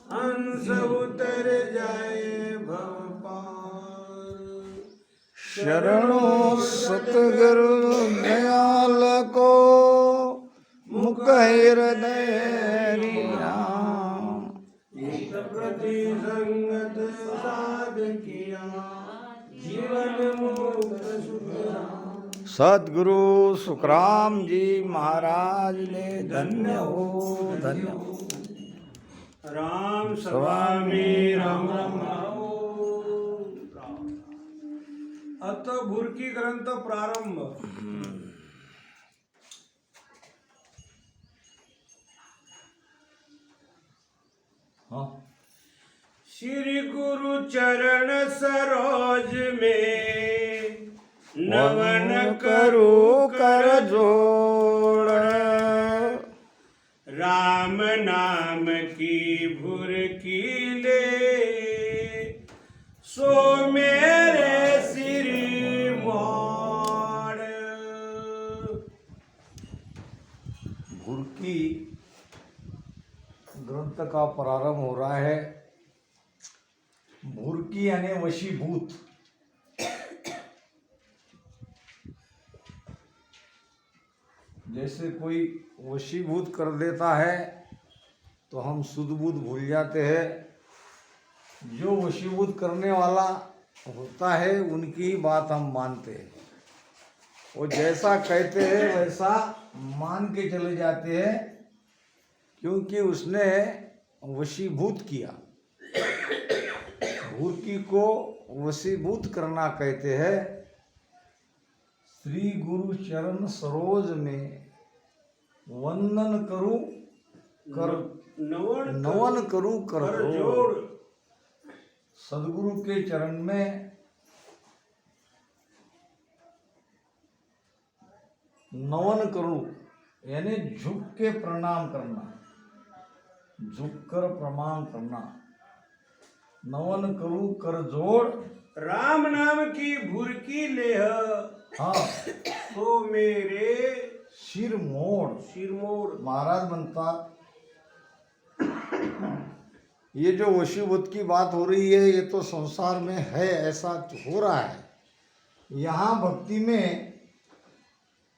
हंस उतर जाए भव पार। शरणो सतगुरु दयाल को मुख हृदय राम। नित प्रति संगत साध किया जीवन मुक्त सुख राम। सदगुरु सुखराम जी महाराज ने धन्य हो धन्य हो। राम स्वामी राम राम राम। अत भुरकी ग्रंथ प्रारंभ। हाँ। श्री गुरु चरण सरोज में नवन करो कर जोड़। राम नाम की भुरकी ले सो मेरे श्री मोड़। भुरकी ग्रंथ का प्रारंभ हो रहा है। भुरकी यानी वशीभूत। जैसे कोई वशीभूत कर देता है तो हम शुद्ध बुद्ध भूल जाते हैं। जो वशीभूत करने वाला होता है उनकी बात हम मानते हैं। वो जैसा कहते हैं वैसा मान के चले जाते हैं, क्योंकि उसने वशीभूत किया। भुरकी को वशीभूत करना कहते हैं। श्री गुरु चरण सरोज में वंदन करूं कर नवन करूं कर जोड़। सदगुरु के चरण में नवन करूं यानी झुक के प्रणाम करना, झुककर प्रणाम करना। नवन करूं कर जोड़। राम नाम की भुरकी लेह हाँ तो मेरे सिर मोड़। सिर मोड़। महाराज बनता ये जो वशीभूत की बात हो रही है ये तो संसार में है, ऐसा हो रहा है। यहाँ भक्ति में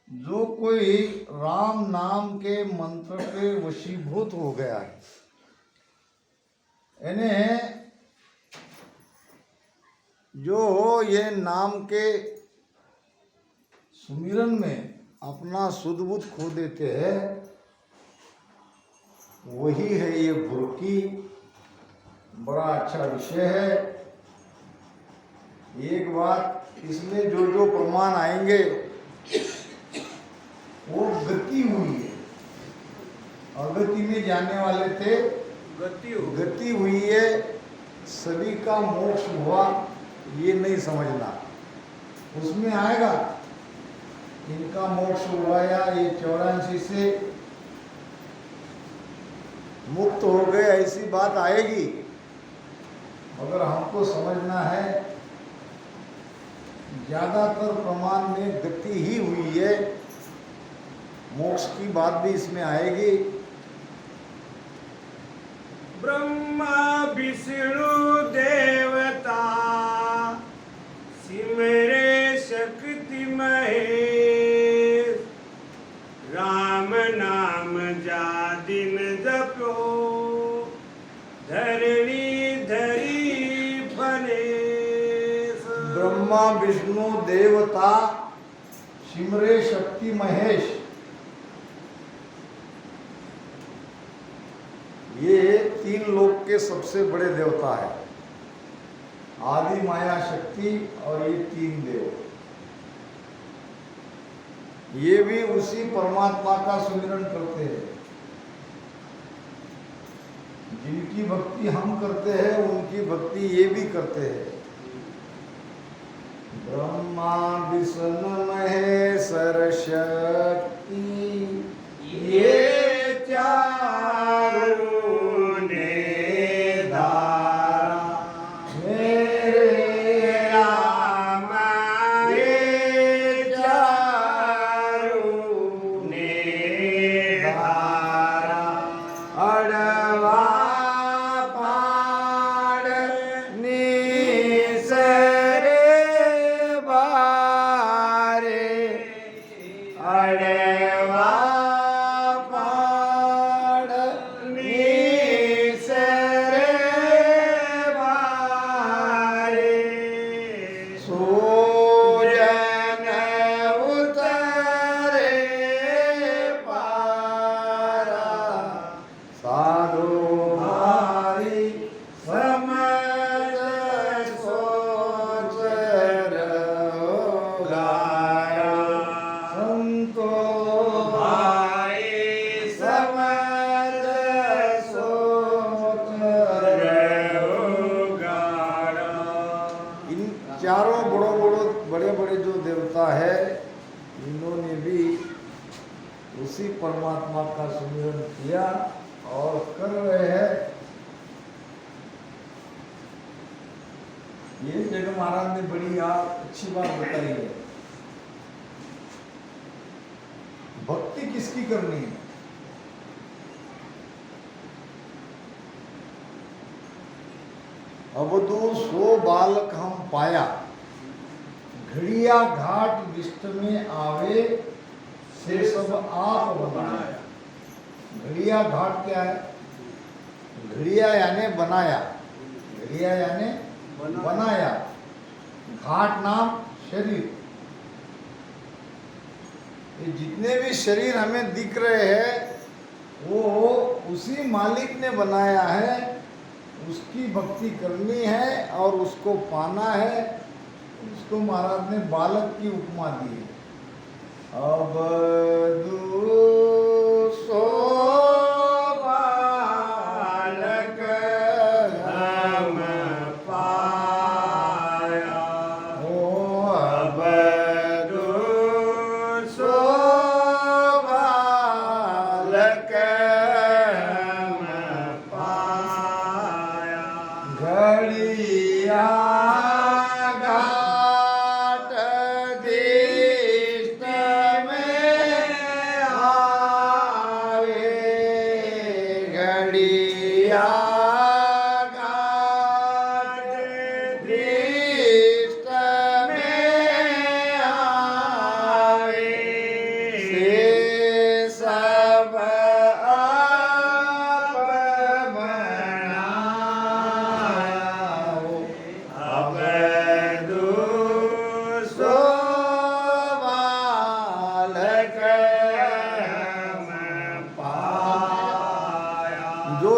जो कोई राम नाम के मंत्र पे वशीभूत हो गया है, यानी जो ये नाम के सुमिरन में अपना शुद्ध बुद्ध खो देते हैं, वही है ये भुरकी। बड़ा अच्छा विषय है। एक बात, इसमें जो जो प्रमाण आएंगे वो गति हुई है। अगति में जाने वाले थे, गति हुई है। सभी का मोक्ष हुआ ये नहीं समझना। उसमें आएगा इनका मोक्ष हुआ या ये 84 से मुक्त हो गए, ऐसी बात आएगी। मगर हमको समझना है ज्यादातर प्रमाण में गति ही हुई है। मोक्ष की बात भी इसमें आएगी। ब्रह्मा विष्णु देवता सिमरे शक्ति महेश। राम नाम जा दिन जपो धरणी धरी फलेश। ब्रह्मा विष्णु देवता सिमरे शक्ति महेश, ये 3 लोक के सबसे बड़े देवता है। आदि माया शक्ति और ये 3 देव, ये भी उसी परमात्मा का सुमिरन करते हैं। जिनकी भक्ति हम करते हैं उनकी भक्ति ये भी करते हैं। ब्रह्मा विष्णु महेश्वर शक्ति ये चारों उसी परमात्मा का सुमिरन किया और कर रहे हैं। ये जगह महाराज ने बड़ी अच्छी बात बताई है। भक्ति किसकी करनी है? अवधू सो बालक हम पाया, घड़िया घाट विष्ट में आवे, से सब आप बनाया। घड़िया घाट क्या है? घड़िया यानी बनाया, घड़िया यानी बनाया, घाट नाम शरीर। ये जितने भी शरीर हमें दिख रहे हैं वो उसी मालिक ने बनाया है, उसकी भक्ति करनी है और उसको पाना है। उसको महाराज ने बालक की उपमा दी है। अब सो बालक हम पाया, ओ अब सो बालक हम पाया, घड़िया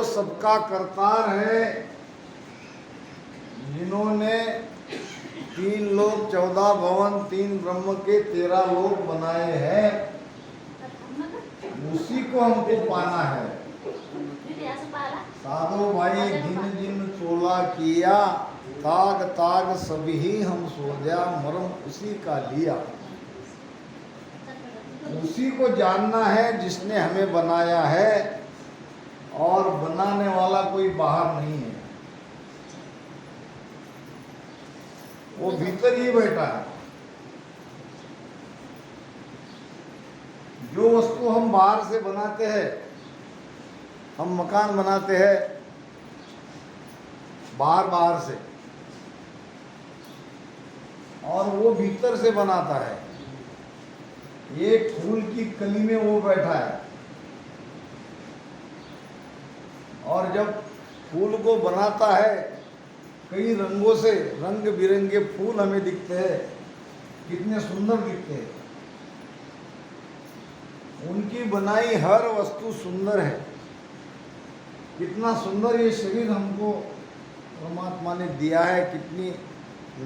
सबका करतार है, जिन्होंने 3 लोक 14 भवन 3 ब्रह्म के 13 लोक बनाए हैं, उसी को हमको पाना है। साधो भाई जिन जिन चोला किया, ताग ताग सभी हम सोजा, मरम उसी का लिया। उसी को जानना है जिसने हमें बनाया है, और बनाने वाला कोई बाहर नहीं है, वो भीतर ही बैठा है। जो वस्तु हम बाहर से बनाते हैं, हम मकान बनाते हैं बाहर से, और वो भीतर से बनाता है। एक फूल की कली में वो बैठा है, और जब फूल को बनाता है, कई रंगों से रंग बिरंगे फूल हमें दिखते हैं, कितने सुंदर दिखते हैं। उनकी बनाई हर वस्तु सुंदर है। कितना सुंदर ये शरीर हमको परमात्मा ने दिया है। कितनी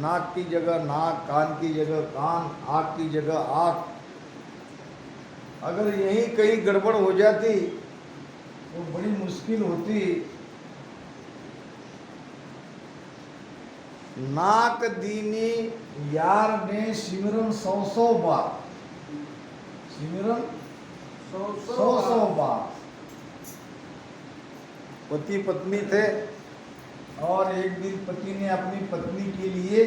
नाक की जगह नाक, कान की जगह कान, आँख की जगह आँख। अगर यहीं कहीं गड़बड़ हो जाती तो बड़ी मुश्किल होती। नाक दीनी यार ने सिमरन 100 बार, सिमरन 100 बार। पति पत्नी थे, और एक दिन पति ने अपनी पत्नी के लिए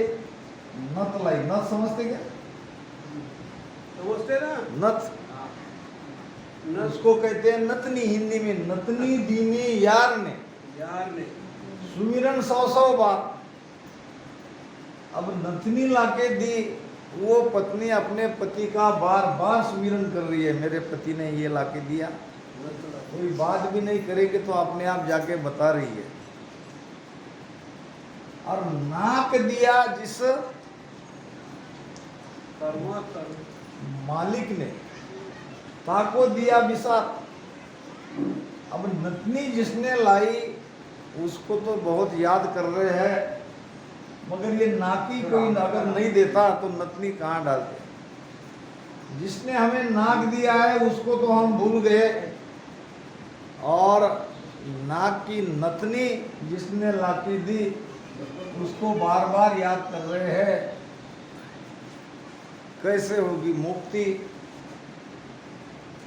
नथ लाई। नथ समझते क्या? समझते ना? नथ, उसको कहते हैं नतनी, हिंदी में नतनी दीनी यार ने सुमिरन 100 बार। अब नतनी लाके दी, वो पत्नी अपने पति का बार बार सुमिरन कर रही है, मेरे पति ने ये लाके दिया। कोई बात भी नहीं करेगी तो अपने आप जाके बता रही है। और नाक दिया जिस मालिक ने, ताको दिया विसार। अब नतनी जिसने लाई उसको तो बहुत याद कर रहे हैं, मगर ये नाकी कोई अगर नहीं देता तो नतनी कहाँ डालते। जिसने हमें नाक दिया है उसको तो हम भूल गए, और नाक की नतनी जिसने लाकी दी उसको बार बार याद कर रहे हैं। कैसे होगी मुक्ति?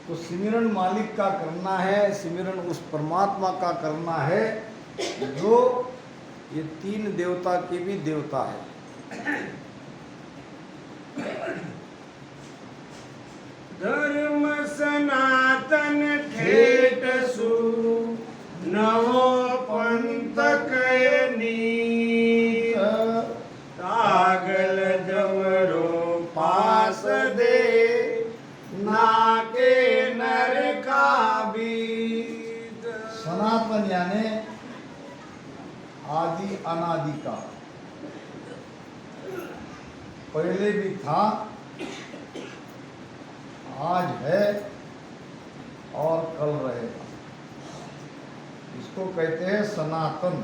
तो सिमरन मालिक का करना है, सिमरन उस परमात्मा का करना है जो ये तीन देवता के भी देवता है। धर्म सनातन ठेठ सु नवो पंथ कय नीत तागल जमरो पास दे नाके नर का बीत। सनातन यानी आदि अनादि का, पहले भी था, आज है और कल रहेगा। इसको कहते हैं सनातन।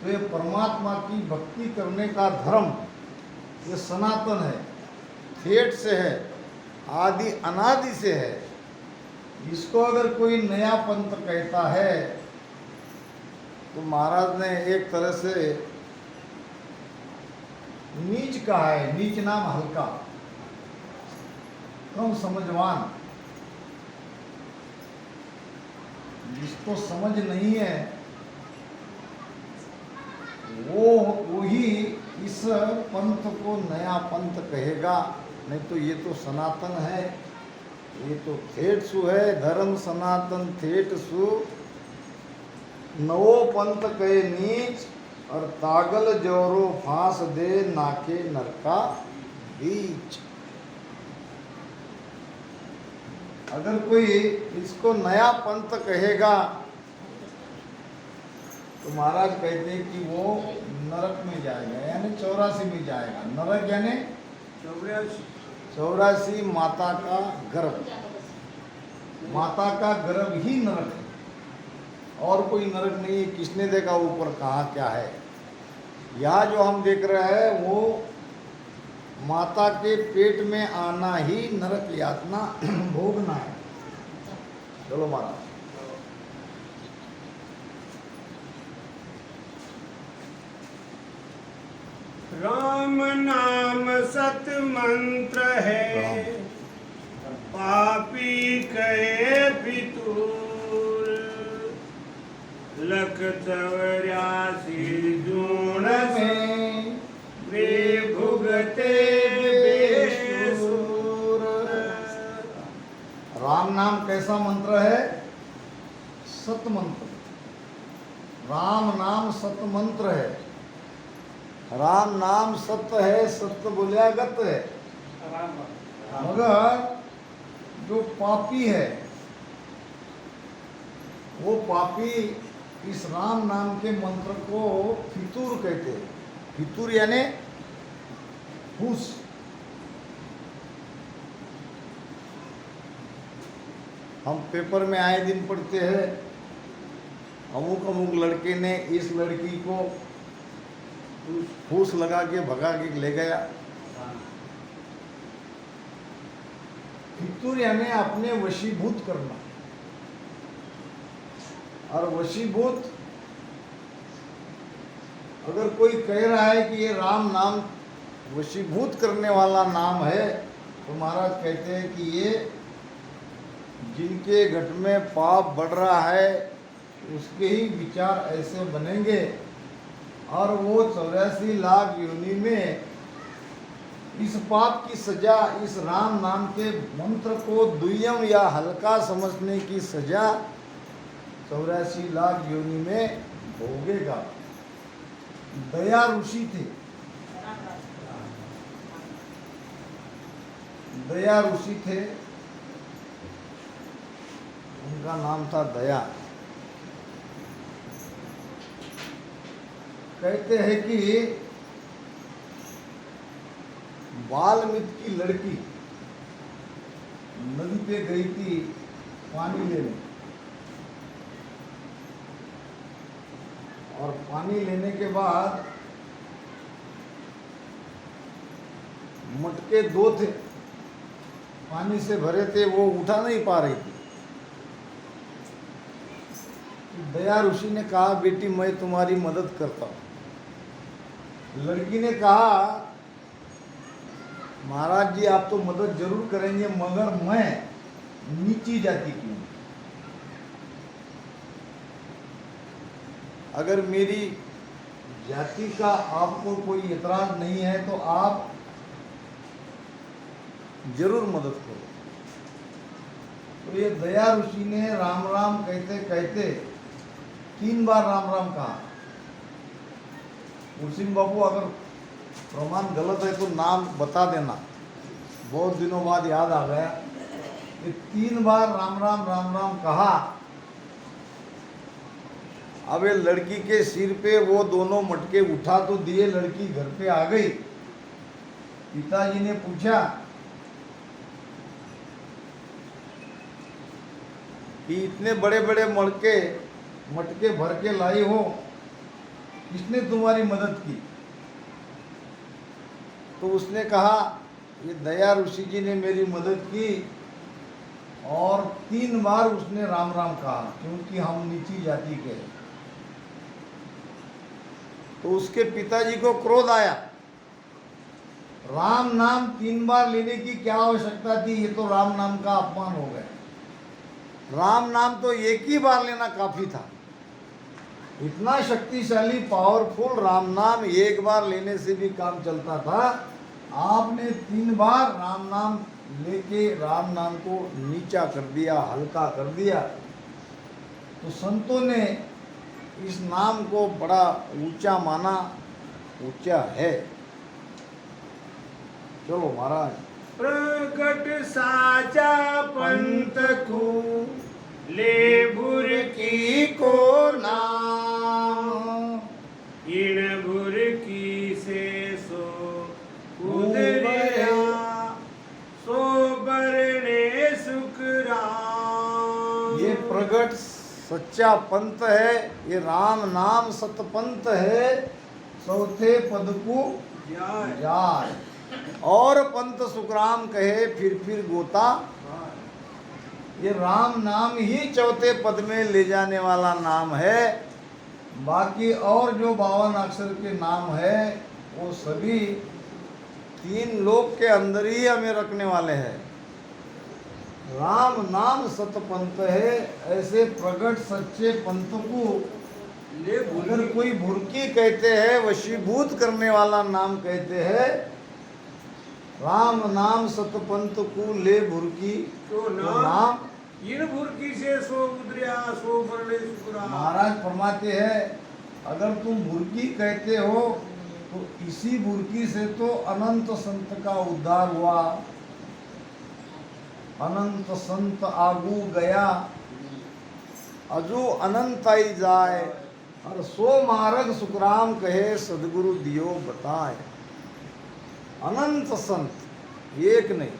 तो ये परमात्मा की भक्ति करने का धर्म ये सनातन है, ठेठ से है, आदि अनादि से है। इसको अगर कोई नया पंथ कहता है तो महाराज ने एक तरह से नीच कहा है। नीच नाम हल्का, कम समझवान। जिसको समझ नहीं है वो ही इस पंथ को नया पंथ कहेगा, नहीं तो ये तो सनातन है, ये तो ठेठ सु है। धर्म सनातन ठेठ सु नवो पंथ कहे नीच और तागल जोरो फांस दे नाके नरका बीच। अगर कोई इसको नया पंथ कहेगा तो महाराज कहते हैं कि वो नरक में जाएगा, यानी 84 में जाएगा। नरक यानी 84 माता का गर्भ, माता का गर्भ ही नरक है, और कोई नरक नहीं है। किसने देखा ऊपर कहाँ क्या है? यहाँ जो हम देख रहे हैं वो माता के पेट में आना ही नरक यातना भोगना है। चलो महाराज। राम नाम सत मंत्र है, पापी कहे फितूर। लख 84 जून में वे भुगते बेसूर। राम नाम कैसा मंत्र है? सत मंत्र। राम नाम सत मंत्र है। राम नाम सत्य है, सत्य बोलिया गत है। मगर जो पापी है वो पापी इस राम नाम के मंत्र को फितूर कहते हैं। फितूर यानी फूस। हम पेपर में आए दिन पढ़ते हैं, अमुक अमुक लड़के ने इस लड़की को फूस लगा के भगा के ले गया। फितूर यानी अपने वशीभूत करना। और वशीभूत अगर कोई कह रहा है कि ये राम नाम वशीभूत करने वाला नाम है तो महाराज कहते हैं कि ये जिनके घट में पाप बढ़ रहा है उसके ही विचार ऐसे बनेंगे, और वो 84 लाख योनि में इस पाप की सजा, इस राम नाम के मंत्र को दुय्यम या हल्का समझने की सजा 84 लाख योनि में भोगेगा। दया ऋषि थे, दया ऋषि थे, उनका नाम था दया। कहते हैं कि वाल्मीकि की लड़की नदी पे गई थी पानी लेने, और पानी लेने के बाद मटके 2 थे, पानी से भरे थे, वो उठा नहीं पा रही थी। दया ऋषि ने कहा बेटी मैं तुम्हारी मदद करता हूँ। लड़की ने कहा महाराज जी आप तो मदद जरूर करेंगे, मगर मैं नीची जाति की हूँ। अगर मेरी जाति का आपको कोई इतराज नहीं है तो आप जरूर मदद करो। तो ये दया ऋषि ने राम राम कहते कहते 3 बार राम राम कहा। उसिम बाबू अगर प्रमाण गलत है तो नाम बता देना, बहुत दिनों बाद याद आ गया। ये 3 बार राम राम कहा। अब ये लड़की के सिर पे वो दोनों मटके उठा तो दिए, लड़की घर पे आ गई। पिताजी ने पूछा कि इतने बड़े बड़े मटके भर के लाई हो, किसने तुम्हारी मदद की? तो उसने कहा ये दया ऋषि जी ने मेरी मदद की, और 3 बार उसने राम राम कहा, क्योंकि हम नीची जाति के हैं। तो उसके पिताजी को क्रोध आया। राम नाम 3 बार लेने की क्या आवश्यकता थी? ये तो राम नाम का अपमान हो गया। राम नाम तो एक ही बार लेना काफी था। इतना शक्तिशाली पावरफुल राम नाम एक बार लेने से भी काम चलता था। आपने 3 बार राम नाम लेके राम नाम को नीचा कर दिया, हल्का कर दिया। तो संतों ने इस नाम को बड़ा ऊंचा माना, ऊंचा है। चलो महाराज। प्रकट साचा पंत को ले बुरकी को नाम, इण बुरकी से सो उदरिया, सो बरने सुखराम। ये प्रगट सच्चा पंथ है, ये राम नाम सतपंथ है। चौथे पद को जाय, और पंथ सुखराम कहे फिर गोता। ये राम नाम ही चौथे पद में ले जाने वाला नाम है। बाकी और जो 52 अक्षर के नाम है वो सभी 3 लोक के अंदर ही हमें रखने वाले हैं। राम नाम सतपंथ है। ऐसे प्रगट सच्चे पंथ को अगर कोई भुरकी कहते हैं, वशीभूत करने वाला नाम कहते हैं, राम नाम सतपंथ को ले भुरकी तो नाम इन भुरकी से सो उदरिया, सो बरने सुखराम। महाराज फरमाते हैं अगर तुम भुरकी कहते हो तो इसी भुरकी से तो अनंत संत का उद्धार हुआ। अनंत संत आगू गया, अजू अनंत आई जाए, और सो मार्ग सुखराम कहे सदगुरु दियो बताए। अनंत संत एक नहीं,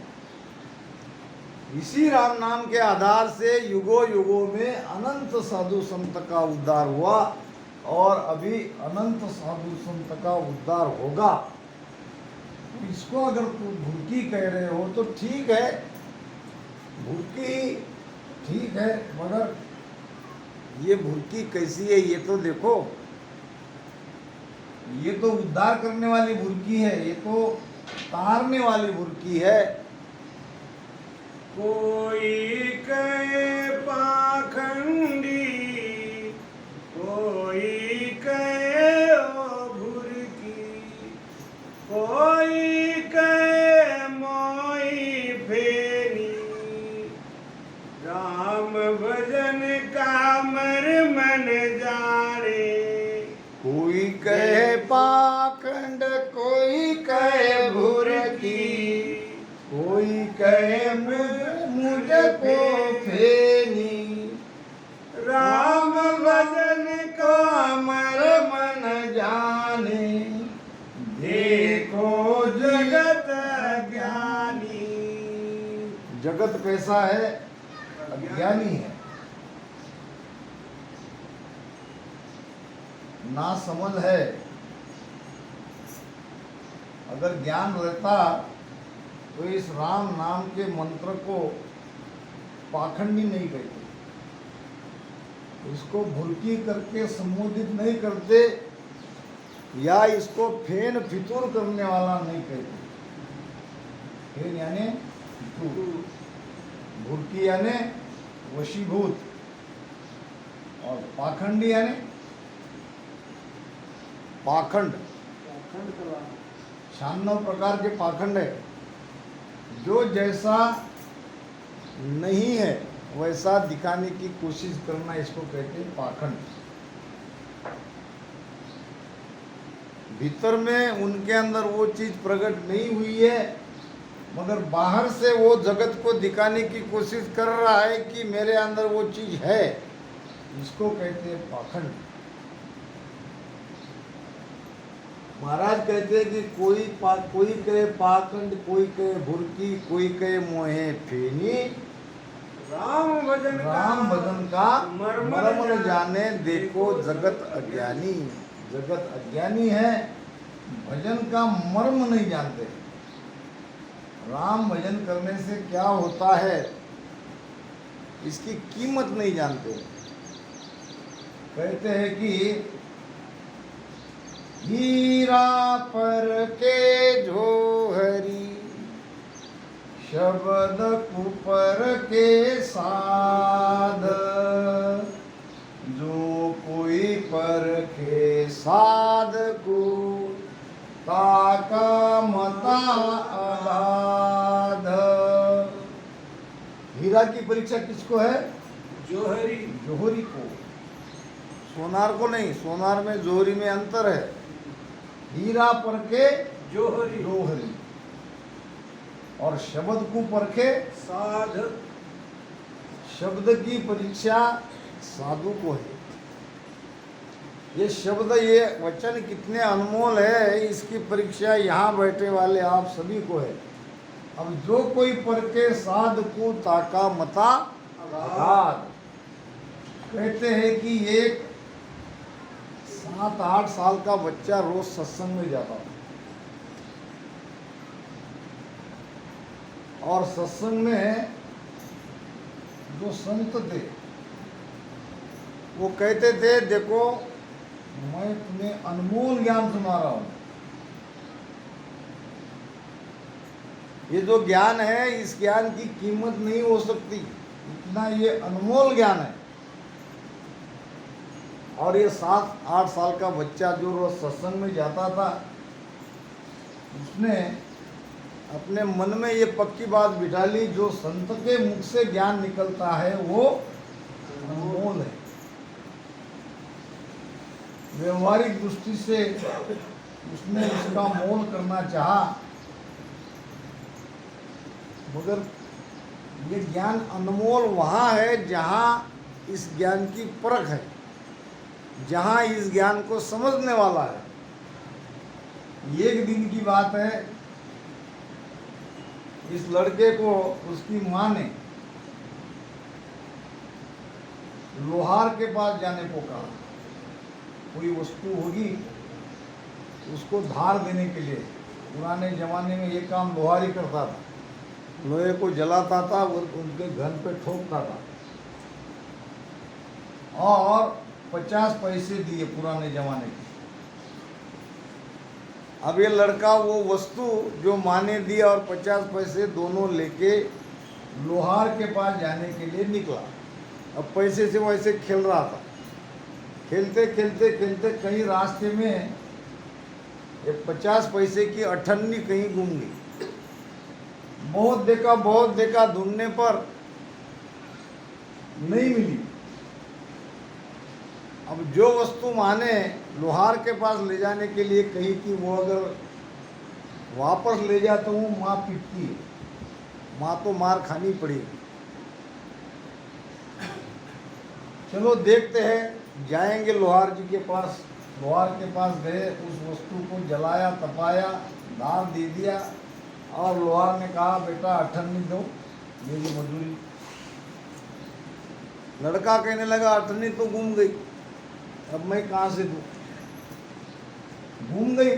इसी राम नाम के आधार से युगों युगों में अनंत साधु संत का उद्धार हुआ, और अभी अनंत साधु संत का उद्धार होगा। इसको अगर तुम भुरकी कह रहे हो तो ठीक है, भुरकी ठीक है, मगर ये भुरकी कैसी है ये तो देखो। ये तो उद्धार करने वाली भुरकी है, ये तो तारने वाली भुरकी है। कोई कहे पाखंडी, कोई कहे ओ भुरकी, कोई कहे मोई फेरी, राम भजन का मर मन जाने। कोई कहे पाखंड, कोई कहे भुरकी, कोई कहे मुझको फेनी, राम भजन को अमर मन जाने। देखो जगत ज्ञानी। जगत कैसा है? अज्ञानी है, ना समझ है। अगर ज्ञान रहता तो इस राम नाम के मंत्र को पाखंडी नहीं कहते, इसको भुरकी करके संबोधित नहीं करते, या इसको फेन फितूर करने वाला नहीं कहते। फेन यानी तू, भुरकी यानी वशीभूत, और पाखंडी यानी पाखंड। 96 प्रकार के पाखंड है। जो जैसा नहीं है वैसा दिखाने की कोशिश करना, इसको कहते हैं पाखंड। भीतर में उनके अंदर वो चीज प्रकट नहीं हुई है, मगर बाहर से वो जगत को दिखाने की कोशिश कर रहा है कि मेरे अंदर वो चीज है, इसको कहते हैं पाखंड। महाराज कहते हैं कि कोई कहे पाखंड, कोई कहे भुरकी, कोई कहे मोहे फेनी, राम भजन का मर्म न जाने देखो जगत अज्ञानी। जगत अज्ञानी है, भजन का मर्म नहीं जानते। राम भजन करने से क्या होता है इसकी कीमत नहीं जानते। कहते हैं कि हीरा पर के जोहरी, शब्द कुपर के साध, जो कोई पर के साध को ताका मता अगाध। हीरा की परीक्षा किसको है? जोहरी, जोहरी को, सोनार को नहीं। सोनार में जोहरी में अंतर है। हीरा पर के जोहरी, जोहरी, और शब्द को परखे साध। शब्द की परीक्षा साधु को है। ये शब्द, ये वचन कितने अनमोल है, इसकी परीक्षा यहाँ बैठे वाले आप सभी को है। अब जो कोई परखे साध को ताका मता अगाध। कहते हैं कि एक 7-8 साल का बच्चा रोज सत्संग में जाता था, और सत्संग में जो संत थे वो कहते थे, देखो मैं तुम्हें अनमोल ज्ञान सुना रहा हूं। ये जो ज्ञान है, इस ज्ञान की कीमत नहीं हो सकती, इतना ये अनमोल ज्ञान है। और ये 7-8 साल का बच्चा जो रोज सत्संग में जाता था, उसने अपने मन में ये पक्की बात बिठा ली, जो संत के मुख से ज्ञान निकलता है वो अनमोल है। व्यवहारिक दृष्टि से उसने इसका मोल करना चाहा, मगर ये ज्ञान अनमोल वहाँ है जहाँ इस ज्ञान की परख है, जहाँ इस ज्ञान को समझने वाला है। एक दिन की बात है, इस लड़के को उसकी माँ ने लोहार के पास जाने को कहा। कोई वस्तु होगी उसको धार देने के लिए। पुराने जमाने में ये काम लोहार ही करता था, लोहे को जलाता था और उनके घर पे ठोकता था, और 50 पैसे दिए पुराने जमाने के। अब ये लड़का वो वस्तु जो माँ ने दी और 50 पैसे दोनों लेके लोहार के पास जाने के लिए निकला। अब पैसे से वैसे खेल रहा था। खेलते खेलते खेलते कहीं रास्ते में ये 50 पैसे की अठन्नी कहीं घूम गई। बहुत देखा, ढूंढने पर नहीं मिली। अब जो वस्तु माँ ने लोहार के पास ले जाने के लिए कही थी, वो अगर वापस ले जाता तो हूँ, माँ पिटती है, माँ तो मार खानी पड़ेगी। चलो देखते हैं, जाएंगे लोहार जी के पास। लोहार के पास गए, उस वस्तु को जलाया, तपाया, दाल दे दिया, और लोहार ने कहा, बेटा अठन्नी दो, मेरी मजदूरी। लड़का कहने लगा, अठन्नी तो घूम गई, अब मैं कहाँ से दूँ? घूम गई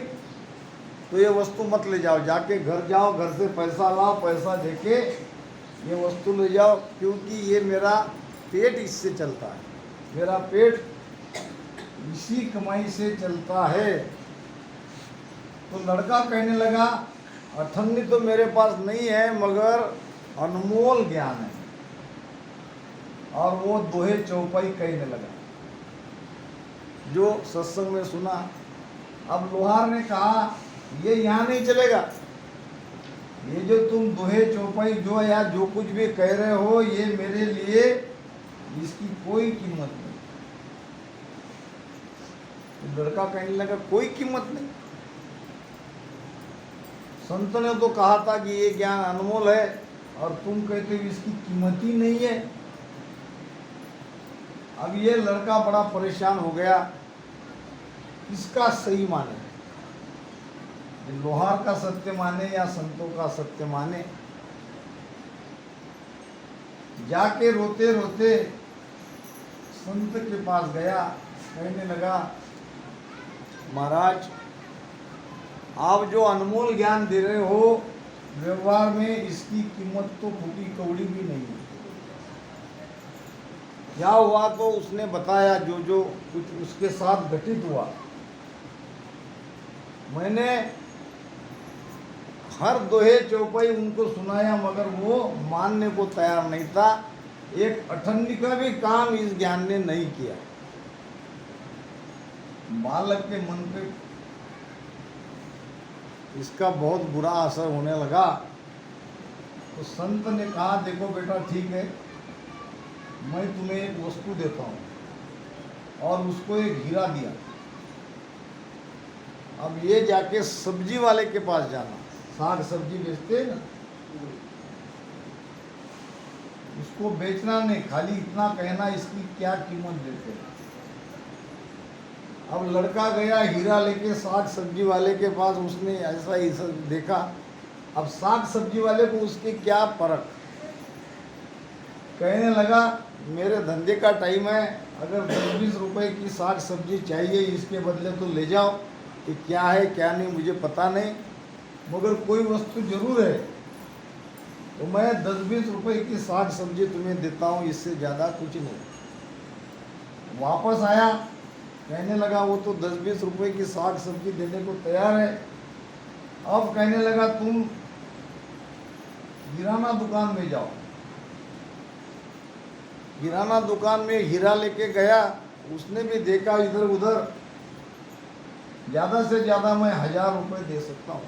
तो ये वस्तु मत ले जाओ, जाके घर जाओ, घर से पैसा लाओ, पैसा देके ये वस्तु ले जाओ, क्योंकि ये मेरा पेट इससे चलता है, मेरा पेट इसी कमाई से चलता है। तो लड़का कहने लगा, अठन्नी तो मेरे पास नहीं है, मगर अनमोल ज्ञान है। और वो दोहे चौपाई कहने लगा, जो सत्संग में सुना। अब लोहार ने कहा ये यहाँ नहीं चलेगा, ये जो तुम दोहे चौपाई जो या जो कुछ भी कह रहे हो, ये मेरे लिए इसकी कोई कीमत नहीं। तो लड़का कहने लगा कोई कीमत नहीं, संत ने तो कहा था कि ये ज्ञान अनमोल है, और तुम कहते हो इसकी कीमत ही नहीं है। अब ये लड़का बड़ा परेशान हो गया, किसका सही माने, लोहार का सत्य माने या संतों का सत्य माने। जाके रोते रोते संत के पास गया, कहने लगा महाराज, आप जो अनमोल ज्ञान दे रहे हो, व्यवहार में इसकी कीमत तो फूटी कौड़ी भी नहीं है। क्या हुआ तो उसने बताया जो जो कुछ उसके साथ घटित हुआ। मैंने हर दोहे चौपाई उनको सुनाया, मगर वो मानने को तैयार नहीं था। एक अठन्नी का भी काम इस ज्ञान ने नहीं किया। बालक के मन पे इसका बहुत बुरा असर होने लगा। तो संत ने कहा देखो बेटा ठीक है, मैं तुम्हें एक वस्तु देता हूँ, और उसको एक हीरा दिया। अब ये जाके सब्जी वाले के पास जाना, साग सब्जी बेचते हैं ना, उसको बेचना नहीं, खाली इतना कहना इसकी क्या कीमत देते हैं। अब लड़का गया हीरा लेके साग सब्जी वाले के पास, उसने ऐसा ही सब देखा। अब साग सब्जी वाले को उसके क्या फर्क, कहने लगा मेरे धंधे का टाइम है, अगर 10-20 रुपए की साग सब्जी चाहिए इसके बदले तो ले जाओ, कि क्या है क्या नहीं मुझे पता नहीं, मगर कोई वस्तु जरूर है, तो मैं 10-20 रुपए की साग सब्जी तुम्हें देता हूँ, इससे ज़्यादा कुछ नहीं। वापस आया, कहने लगा वो तो 10-20 रुपए की साग सब्जी देने को तैयार है। अब कहने लगा तुम किराना दुकान में जाओ। किराना दुकान में हीरा लेके गया, उसने भी देखा इधर उधर, ज़्यादा से ज़्यादा मैं 1000 रुपये दे सकता हूँ,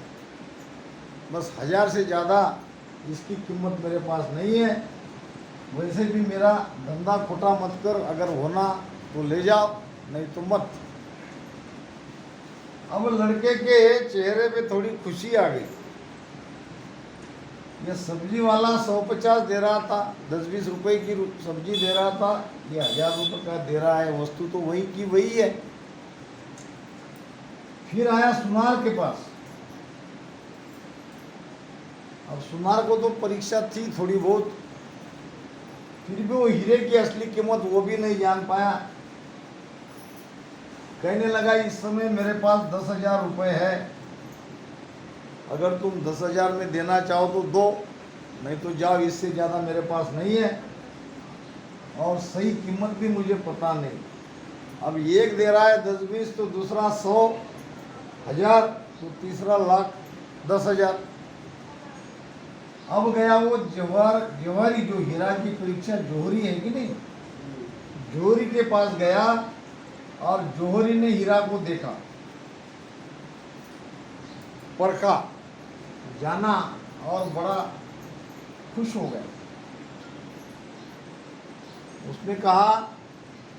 बस 1000 से ज़्यादा इसकी कीमत मेरे पास नहीं है। वैसे भी मेरा धंधा खोटा मत कर, अगर होना तो ले जाओ, नहीं तो मत। अब लड़के के चेहरे पे थोड़ी खुशी आ गई। ये सब्जी वाला 150 दे रहा था, 10-20 रुपए की सब्जी दे रहा था, ये 1000 रुपये का दे रहा है, वस्तु तो वही की वही है। फिर आया सुनार के पास। अब सुनार को तो परीक्षा थी थोड़ी बहुत, फिर भी वो हीरे की असली कीमत वो भी नहीं जान पाया। कहने लगा इस समय मेरे पास 10,000 रुपये है, अगर तुम 10,000 में देना चाहो तो दो, नहीं तो जाओ, इससे ज़्यादा मेरे पास नहीं है, और सही कीमत भी मुझे पता नहीं। अब एक दे रहा है 10-20, तो दूसरा 100,000, तो तीसरा 1,10,000। अब गया वो जवाहरी, जो हीरा की परीक्षा जोहरी है कि नहीं, जोहरी के पास गया, और जोहरी ने हीरा को देखा, परखा, जाना, और बड़ा खुश हो गया। उसने कहा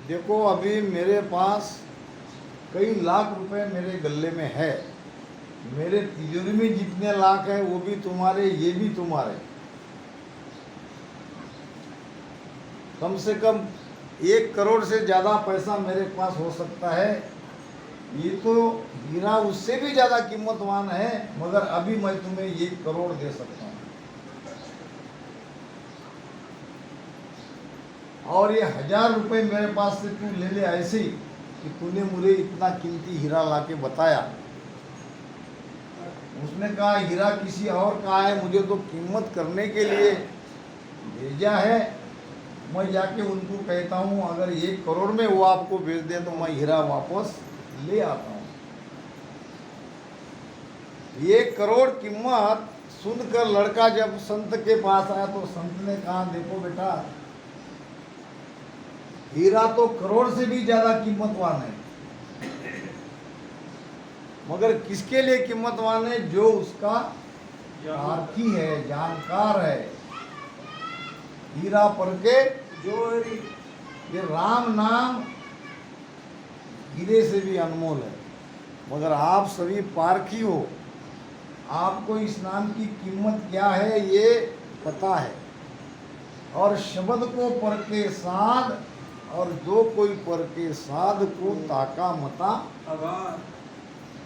देखो अभी मेरे पास कई लाख रुपए मेरे गले में है, मेरे तिजोरी में जितने लाख है वो भी तुम्हारे, ये भी तुम्हारे, कम से कम 1 करोड़ से ज़्यादा पैसा मेरे पास हो सकता है। ये तो हीरा उससे भी ज़्यादा कीमतवान है, मगर अभी मैं तुम्हें 1 करोड़ दे सकता हूँ। और ये 1000 रुपये मेरे पास से तू ले ले ऐसे ही, कि तूने मुझे इतना कीमती हीरा लाके बताया। उसने कहा हीरा किसी और का है, मुझे तो कीमत करने के लिए भेजा है, मैं जाके उनको कहता हूँ अगर 1 करोड़ में वो आपको भेज दे तो मैं हीरा वापस ले आता हूँ। ये करोड़ कीमत सुनकर लड़का जब संत के पास आया तो संत ने कहा, देखो बेटा, हीरा तो करोड़ से भी ज्यादा कीमतवान है, मगर किसके लिए कीमतवान है? जो उसका सारथी है, जानकार है। हीरा पर के जोहरी। ये राम नाम हीरे से भी अनमोल है। मगर आप सभी पारखी हो, आपको इस नाम की कीमत क्या है ये पता है। और शब्द को पर के साध, और जो कोई पर के साध को ताका मता। आभार।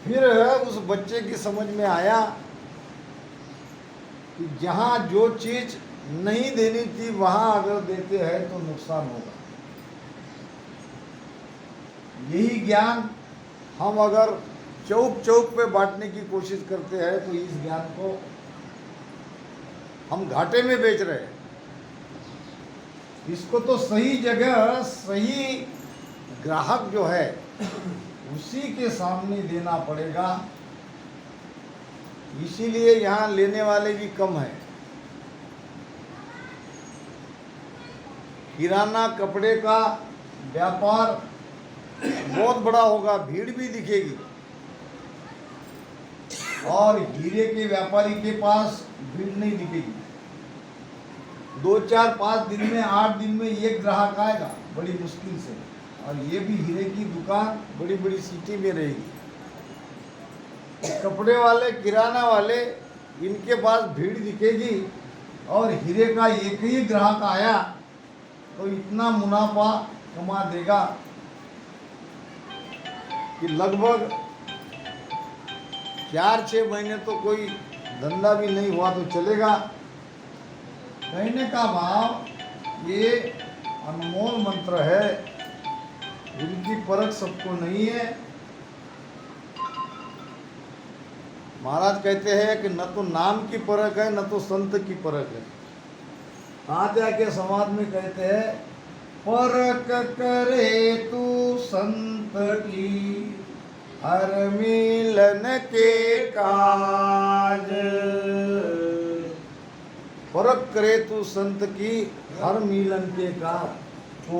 फिर उस बच्चे की समझ में आया कि जहाँ जो चीज नहीं देनी थी वहाँ अगर देते हैं तो नुकसान होगा। यही ज्ञान हम अगर चौक चौक पे बांटने की कोशिश करते हैं तो इस ज्ञान को हम घाटे में बेच रहे हैं। इसको तो सही जगह सही ग्राहक जो है उसी के सामने देना पड़ेगा। इसीलिए यहाँ लेने वाले भी कम है। किराना कपड़े का व्यापार बहुत बड़ा होगा, भीड़ भी दिखेगी, और हीरे के व्यापारी के पास भीड़ नहीं दिखेगी। 2, 4, 5 दिन में, 8 दिन में एक ग्राहक आएगा बड़ी मुश्किल से, और ये भी हीरे की दुकान बड़ी बड़ी सिटी में रहेगी। कपड़े वाले, किराना वाले, इनके पास भीड़ दिखेगी, और हीरे का एक ही ग्राहक आया तो इतना मुनाफा कमा देगा कि लगभग 4-6 महीने तो कोई धंधा भी नहीं हुआ तो चलेगा। कहने का भाव ये अनमोल मंत्र है, इनकी परख सबको नहीं है। महाराज कहते हैं कि न तो नाम की परख है, न तो संत की परख है। आत्या के समाज में कहते हैं, परख करे तू संत की हर मिलन के काज। परख करे तू संत की हर मिलन के काज, तो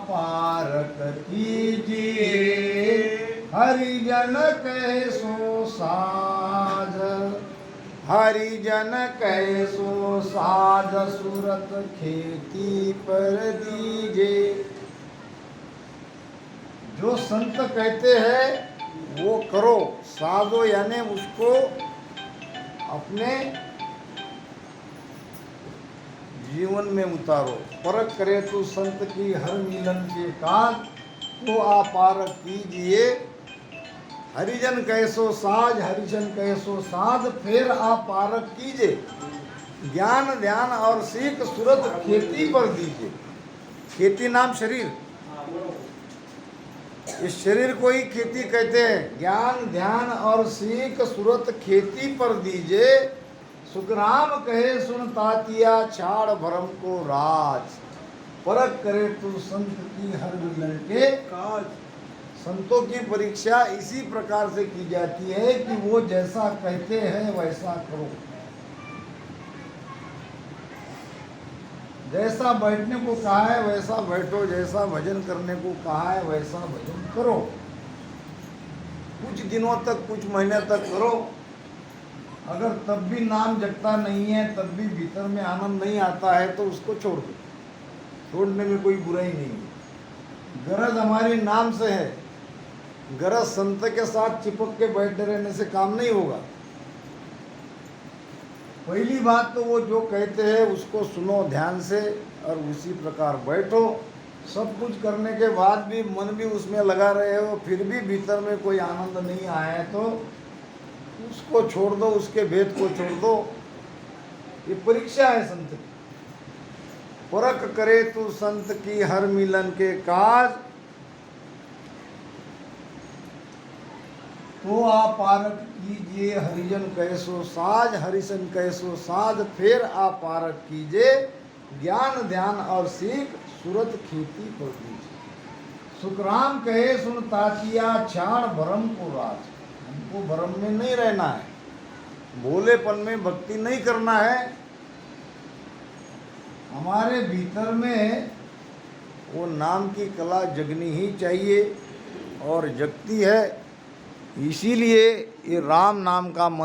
पारक कीजिए हरिजन कैसो साज। हरिजन कैसो साज सूरत खेती पर दीजे। जो संत कहते हैं वो करो, साजो यानी उसको अपने जीवन में उतारो। परख करे तो संत की हर मिलन के काज, तो आपारक कीजिए हरिजन कैसो साज। हरिजन कैसो साज, फिर आपारक कीजिए। ज्ञान ध्यान और सीख सूरत खेती पर दीजिए। खेती नाम शरीर, इस शरीर को ही खेती कहते हैं। ज्ञान ध्यान और सीख सूरत खेती पर दीजिए। सुखराम कहे सुन तातिया, छाड़ भरम को राज। परख करे तू संत की हर मिलन के काज। संतों की परीक्षा इसी प्रकार से की जाती है कि वो जैसा कहते हैं वैसा करो। जैसा बैठने को कहा है वैसा बैठो, जैसा भजन करने को कहा है वैसा भजन करो। कुछ दिनों तक, कुछ महीने तक करो। अगर तब भी नाम जगता नहीं है, तब भी भीतर में आनंद नहीं आता है, तो उसको छोड़ दो। छोड़ने में कोई बुराई नहीं है। गरज हमारी नाम से है, गरज संत के साथ चिपक के बैठे रहने से काम नहीं होगा। पहली बात तो वो जो कहते हैं उसको सुनो ध्यान से और उसी प्रकार बैठो। सब कुछ करने के बाद भी मन भी उसमें लगा रहे हो, फिर भी भीतर में कोई आनंद नहीं आया है तो उसको छोड़ दो, उसके भेद को छोड़ दो। ये परीक्षा है संत की। परख करे तू संत की हर मिलन के काज, तो आपारक कीजिए हरिजन कैसो साज। हरिजन कैसो साज, फिर आपारक कीजिए। ज्ञान ध्यान और सीख सूरत खेती पर दीजिए। सुखराम कहे सुन तातिया, छाड़ भरम को राज। हमको भरम में नहीं रहना है। भोलेपन में भक्ति नहीं करना है। हमारे भीतर में वो नाम की कला जगनी ही चाहिए और जगती है। इसीलिए ये राम नाम का मंत्र